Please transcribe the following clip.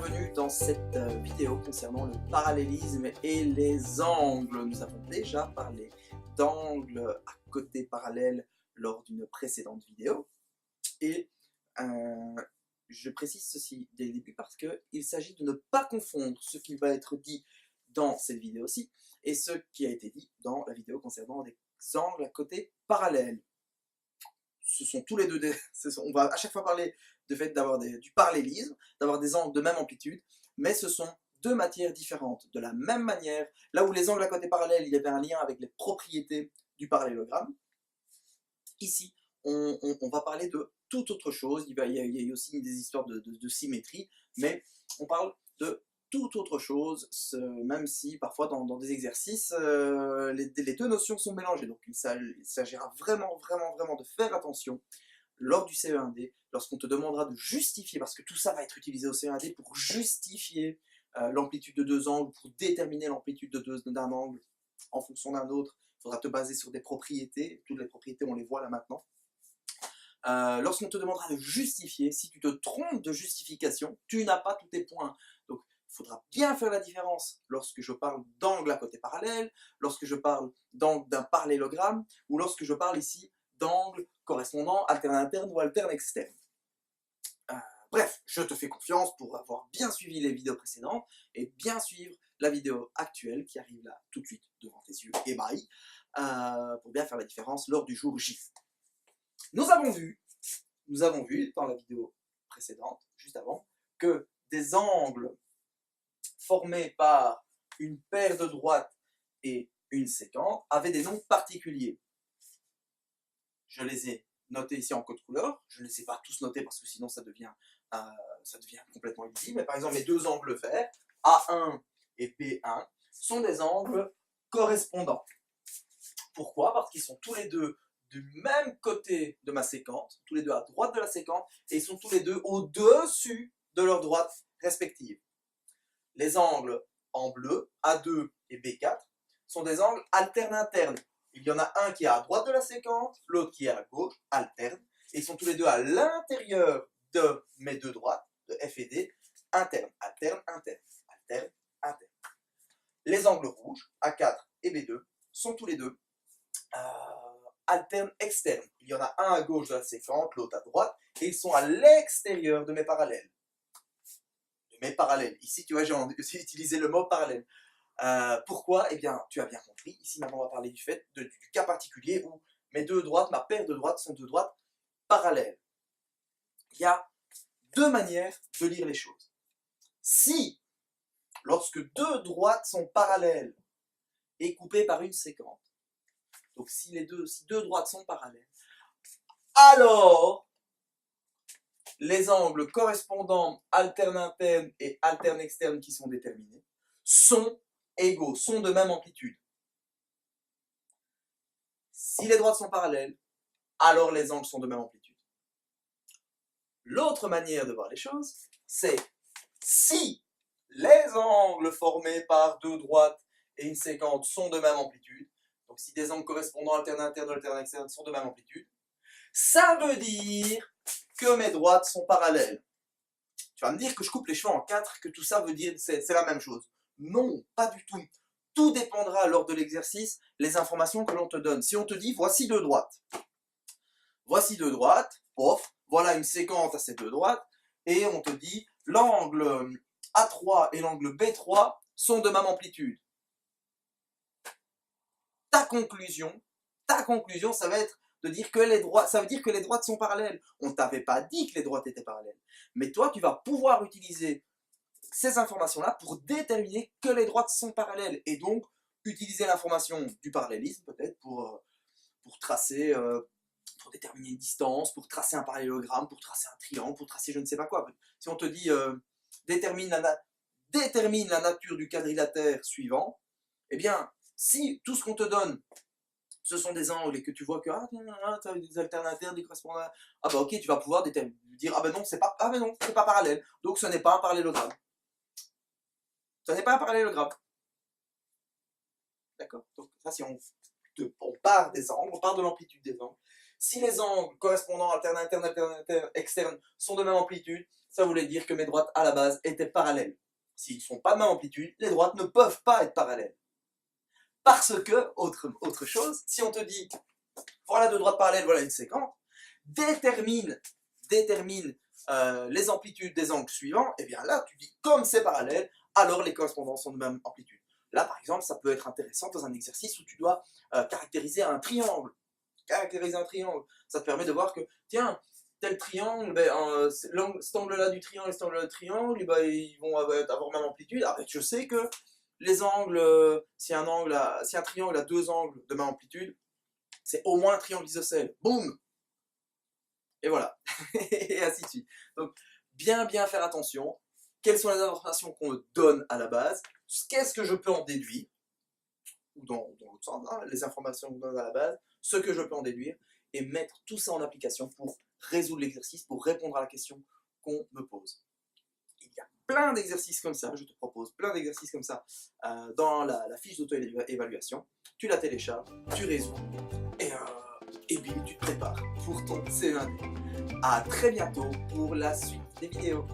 bienvenue dans cette vidéo concernant le parallélisme et les angles. Nous avons déjà parlé d'angles à côté parallèle lors d'une précédente vidéo. Et je précise ceci dès le début parce qu'il s'agit de ne pas confondre ce qui va être dit dans cette vidéo-ci et ce qui a été dit dans la vidéo concernant des angles à côté parallèles. Ce sont tous les deux on va à chaque fois parler du fait d'avoir du parallélisme, d'avoir des angles de même amplitude, mais ce sont deux matières différentes. De la même manière, là où les angles à côté parallèles, il y avait un lien avec les propriétés du parallélogramme, ici, on va parler de toute autre chose. Il y a aussi des histoires de symétrie, mais on parle de toute autre chose, même si parfois dans des exercices, les deux notions sont mélangées. Donc il s'agira vraiment de faire attention lors du CE1D, lorsqu'on te demandera de justifier, parce que tout ça va être utilisé au CE1D pour justifier l'amplitude de deux angles, pour déterminer l'amplitude d'un angle en fonction d'un autre. Il faudra te baser sur des propriétés. Toutes les propriétés, on les voit là maintenant. Lorsqu'on te demandera de justifier, si tu te trompes de justification, tu n'as pas tous tes points. Donc, il faudra bien faire la différence lorsque je parle d'angle à côté parallèle, lorsque je parle d'angle d'un parallélogramme, ou lorsque je parle ici d'angle correspondant alterne interne ou alterne externe. Bref, je te fais confiance pour avoir bien suivi les vidéos précédentes et bien suivre la vidéo actuelle qui arrive là tout de suite devant tes yeux ébahis pour bien faire la différence lors du jour J. Nous avons vu dans la vidéo précédente, juste avant, que des angles formés par une paire de droites et une séquente avaient des noms particuliers. Je les ai notés ici en code couleur. Je ne les ai pas tous notés parce que sinon ça devient complètement illisible. Mais par exemple, les deux angles verts, A1 et B1, sont des angles correspondants. Pourquoi? Parce qu'ils sont tous les deux du même côté de ma séquente, tous les deux à droite de la séquente, et ils sont tous les deux au-dessus de leurs droites respectives. Les angles en bleu, A2 et B4, sont des angles alternes-internes. Il y en a un qui est à droite de la séquente, l'autre qui est à gauche, alterne, et ils sont tous les deux à l'intérieur de mes deux droites, de F et D, interne, alterne, interne, alterne, interne. Les angles rouges, A4 et B2, sont tous les deux alterne externe. Il y en a un à gauche de la séquente, l'autre à droite, et ils sont à l'extérieur de mes parallèles. Ici, tu vois, j'ai utilisé le mot parallèle. Pourquoi? Eh bien, tu as bien compris. Ici, maintenant, on va parler du cas particulier où mes deux droites, ma paire de droites, sont deux droites parallèles. Il y a deux manières de lire les choses. Si, lorsque deux droites sont parallèles et coupées par une séquente, donc si deux droites sont parallèles, alors les angles correspondants alterne interne et alterne externe qui sont déterminés sont égaux, sont de même amplitude. Si les droites sont parallèles, alors les angles sont de même amplitude. L'autre manière de voir les choses, c'est si les angles formés par deux droites et une séquente sont de même amplitude, donc si des angles correspondants alterne interne et alterne externe sont de même amplitude, ça veut dire que mes droites sont parallèles. Tu vas me dire que je coupe les cheveux en quatre, que tout ça veut dire c'est la même chose. Non, pas du tout. Tout dépendra lors de l'exercice, les informations que l'on te donne. Si on te dit voici deux droites, pof, voilà une séquente à ces deux droites, et on te dit l'angle A3 et l'angle B3 sont de même amplitude. Ta conclusion, ça va être de dire que ça veut dire que les droites sont parallèles. On ne t'avait pas dit que les droites étaient parallèles. Mais toi, tu vas pouvoir utiliser ces informations-là pour déterminer que les droites sont parallèles. Et donc, utiliser l'information du parallélisme, peut-être, pour tracer, pour déterminer une distance, pour tracer un parallélogramme, pour tracer un triangle, pour tracer je ne sais pas quoi. Si on te dit détermine la nature du quadrilatère suivant, eh bien, si tout ce qu'on te donne, ce sont des angles et que tu vois que tu as des alternes internes, des correspondants, ah bah ok, tu vas pouvoir dire ah ben non, c'est pas parallèle, donc ce n'est pas un parallélogramme. Ce n'est pas un parallélogramme. D'accord? Donc ça, si on part des angles, on part de l'amplitude des angles. Si les angles correspondants alternes, internes, alternes, internes, externes sont de même amplitude, ça voulait dire que mes droites à la base étaient parallèles. S'ils ne sont pas de même amplitude, les droites ne peuvent pas être parallèles. Parce que, autre chose, si on te dit, voilà deux droites parallèles, voilà une séquence, détermine les amplitudes des angles suivants, et bien là, tu dis, comme c'est parallèle, alors les correspondants sont de même amplitude. Là, par exemple, ça peut être intéressant dans un exercice où tu dois caractériser un triangle. Ça te permet de voir que, tiens, tel triangle, cet angle-là du triangle et cet angle-là du triangle, ben, ils vont avoir même amplitude. Alors, je sais que les angles, si un triangle a deux angles de même amplitude, c'est au moins un triangle isocèle. Boum! Et voilà. Et ainsi de suite. Donc, bien faire attention. Quelles sont les informations qu'on me donne à la base? Qu'est-ce que je peux en déduire? Ou dans l'autre sens, hein, les informations qu'on me donne à la base, ce que je peux en déduire, et mettre tout ça en application pour résoudre l'exercice, pour répondre à la question qu'on me pose. Il y a plein d'exercices comme ça, je te propose plein d'exercices comme ça dans la fiche d'auto-évaluation. Tu la télécharges, tu résous, et bim, tu te prépares pour ton CE1D. A très bientôt pour la suite des vidéos.